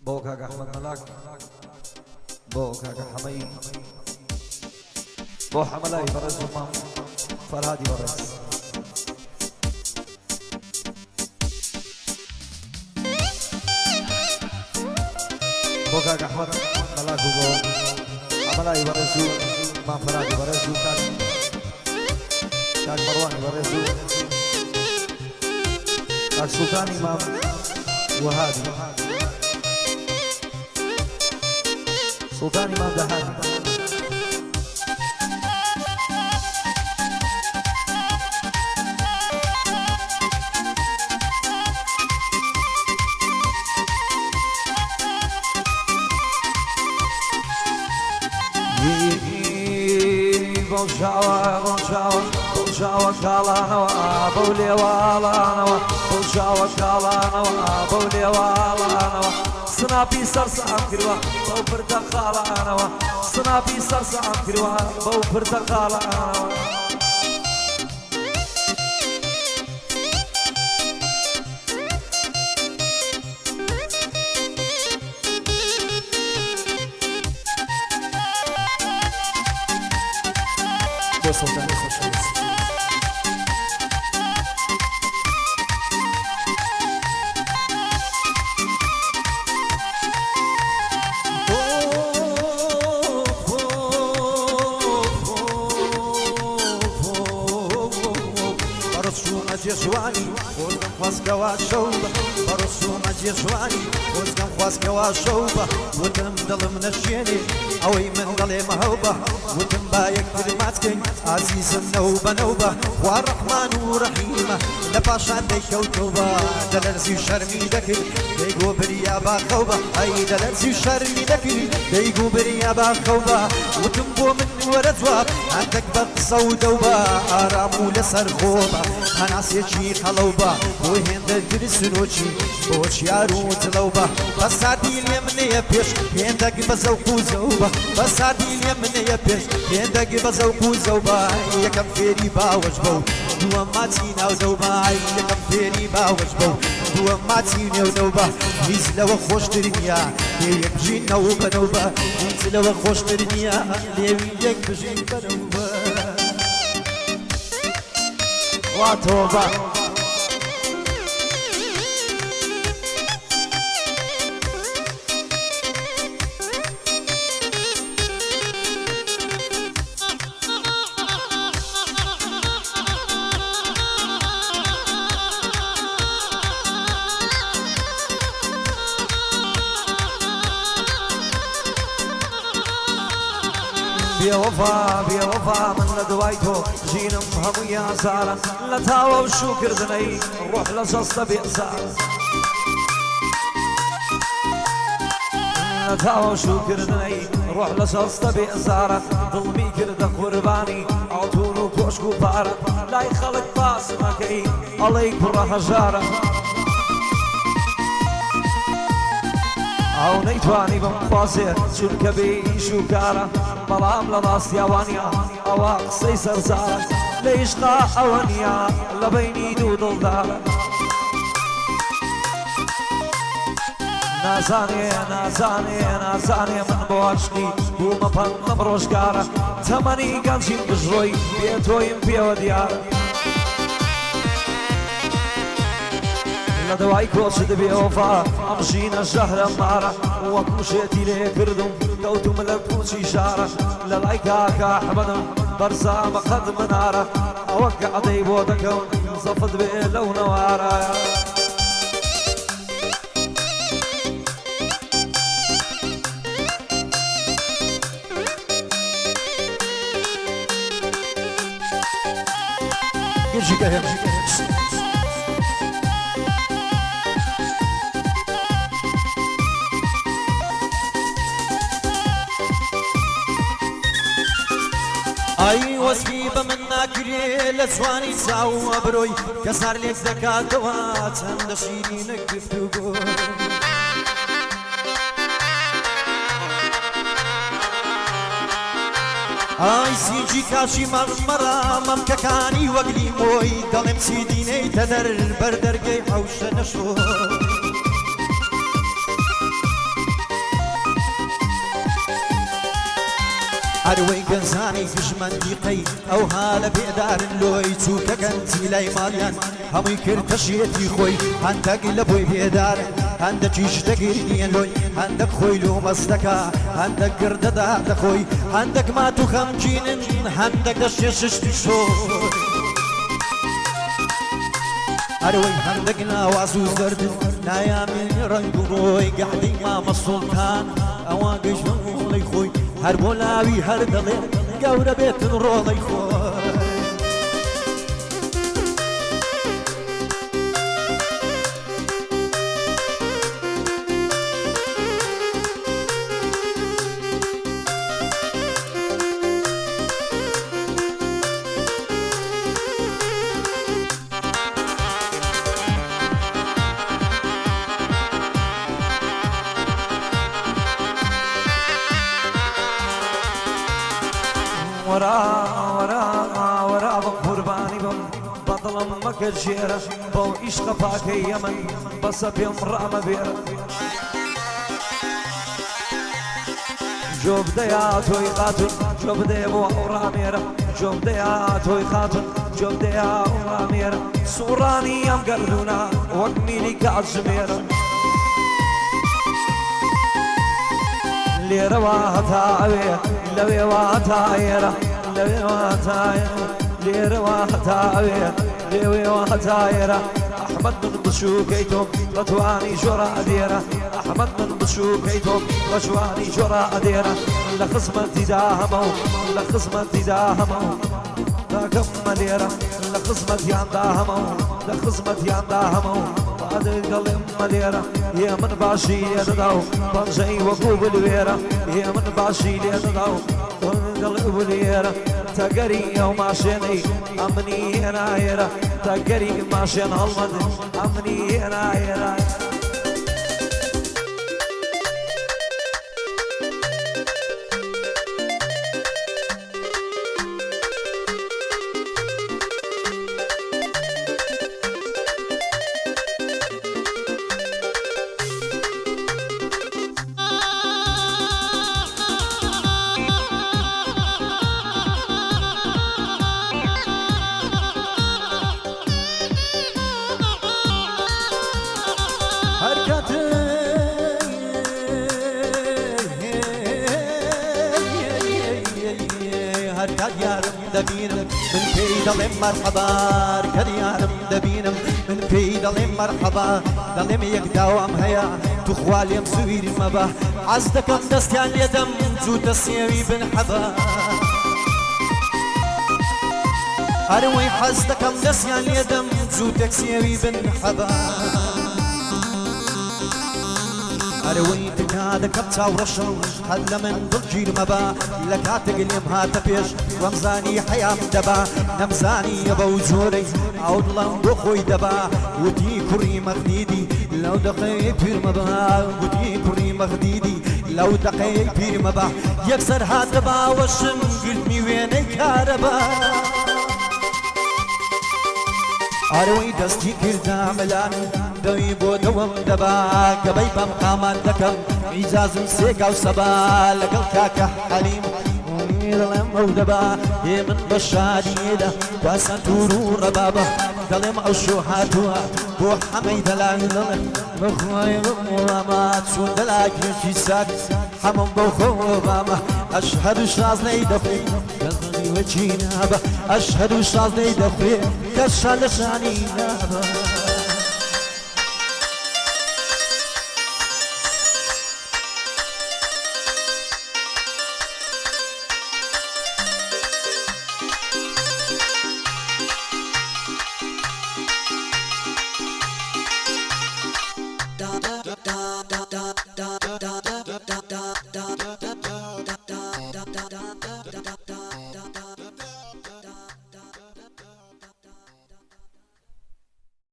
بۆ کاکە ئەحمەد مەلاک بۆ کاکە حەمەی بۆ حەمەلای بەڕێز و مام فەرهادی بەڕێز بۆ کاکە ئەحمەد مەلاک و بۆ حەمەلای بەڕێز و مام فەرهادی بەڕێز و کاک مەڕوانی بەڕێز و کاک سوڵتانی مام وهادی سلطاني مام دهاني بوشاوة كالانوا بولي والانوا بوشاوة كالانوا بولي والانوا سنابي سرسام كروا بو برتقالانوا سنابي سرسام كروا بو برتقالانوا بو سلطاني خوش جوانی وزگم خواستگوا شوبه برسوم جوانی وزگم خواستگوا شوبه وتم دلم نشینی اوی من دلی محبه وتم با یک کلماتکن عزیز نوبه نوبه و رحمان و رحیمه لپاشان دیکو توبه دلرزی شرمی دکر دیگو بریا با خوبه ای دلرزی شرمی دکر دیگو بریا با خوبه وتم بو من ورزواب عندك بقصة ودوبة آرامو لسر خوبة هناسيكي خلوبة وهند الدرس نوشي بوش يارو تلوبة بس عدي اليمن يبيش هندك بزوقو زوبة بس عدي اليمن يبيش هندك بزوقو زوبة يكم فيري باوجبو دوا ماتينا ودوبة يكم فيري باوجبو دوا ماتينا ودوبة يزلو خوش درنيا ليك بجين نوبة نوبة يزلو خوش درنيا ليك بجين بنوبة واتوبة بيوفا بيوفا من لدوايتو جينم همو يا زارة لتاوى وشكر ذني نروح لصصة بإزار لتاوى وشكر ذني نروح لصصة بإزارة ظلمي كرد قرباني عطول وكوشكو بارة لا يخلق باس مكي عليك برا هجارة او نيتواني بمخواسي شركة بيشو كارة بلام لراس يوانيا او اقصي سرزارة ليش قا اوانيا لبيني دود الدارة نازاني نازاني نازاني من بواشني ومبن نبروش كارة تماني كانشين بجروي بيتوين بيو ديارة دواي كوشد بيوفا امشينا الشهر النارة وكوشيتي لي كردم كوتو ملكوشي شارة للايكا كاحمد برسام قد منارة اوقع ديبو دكون صفد بلو نوارة يجي كهم اي وسبي بمنا كري لسواني ساو ابروي كسر لك زكاتوات هم شيرين كفتو اي سيجي كاشي مرمرة ممككاني وقلي موي دلم سيديني تدر بردرقي حوش نشو هەروەی گەنجانی گژمەندی قەی ئەو هالە بێدار لۆی چووکە گەنجی لای ماڵیان هەمووی کرد تەشێتی خۆی هەندێک لە بۆی بێدارن هەندێکیش دەگیرنیە لۆی هەندێک خۆی لۆ مەستەکە هەندێک گردەدا دەخۆی هەندێک مات و خەمگینن هەندێک دەشێشتی شۆی هەروەی هەندێک ناواز و زەردن نایامێن ڕەنگ و ڕۆی گەحدەی مامە سوڵتان ئەوە گەیشتن ڕۆڵەی خۆی هەر بۆ لاوی هەر دەڵێ گەورە بێتن ڕۆڵەی خۆی ورا قرباني بم بطلم مكر جيرة بو عشق باكي يمن بس بيم رام بيرة جوب ديا توي خاتون جوب ديا بو راميرة جوب ديا توي خاتون جوب ديا راميرة سوراني يم قردونا وقميلي كعجميرة ليرة وهتاوية لوي وهتايرة لوي وهتايرة ليرة وهتاوية لوي وهتايرة أحمد من بشوكيتهم رتواني جرى أديرة أحمد من بشوكيتهم رتواني جرى أديرة لخصمتي داهمو لخصمتي داهمو ذاكم مليرة لخصمتي عنداهمو لخصمتي عنداهمو قلم مليرة يا من باشي يداو بنجي وقوب الويرة يا من باشي يداو قلب الويرة تقري يوم عشاني أمني أنا يرى تقري ماشين هالمد أمني أنا يرى دبينم من في ضلم مرحبا كديارم دبينم من في ضلم مرحبا ضلم يقداوم هيا تخوالي مسوير مبا عزدكم دستيان يدم جود السيوي بن حبا أروي حزدكم دستيان يدم جودك سيوي بن حبا أروي تكاد كبتا ورشم هلا من ضجير مبا لكات قليم هات بيش رمزاني حيام دبا نمزاني يبا وزوري عود الله بخوي دبا ودي كري مغديدي لو دقي بير مبا ودي كري مغديدي لو دقي بير مبا يكسر هات دبا وشم قلبي ويني كاربا أروي دستي كردا ملان دوي بو دوم دبا قبي بمقامات دكم إجاز سيقا وسبا لقل كاكا حليم ظلم ودبا يمن بشادي ده واسن تورو ربابا ظلم أو شوحاتوا بو حمي دلال ظلم مخوي غمامات شو دلاك يشيساك حمم بوخو ماما أشهد شاز نيدفي كالغني وجينابا أشهد شاز نيدفي كالشال شاني نابا da da da da da da da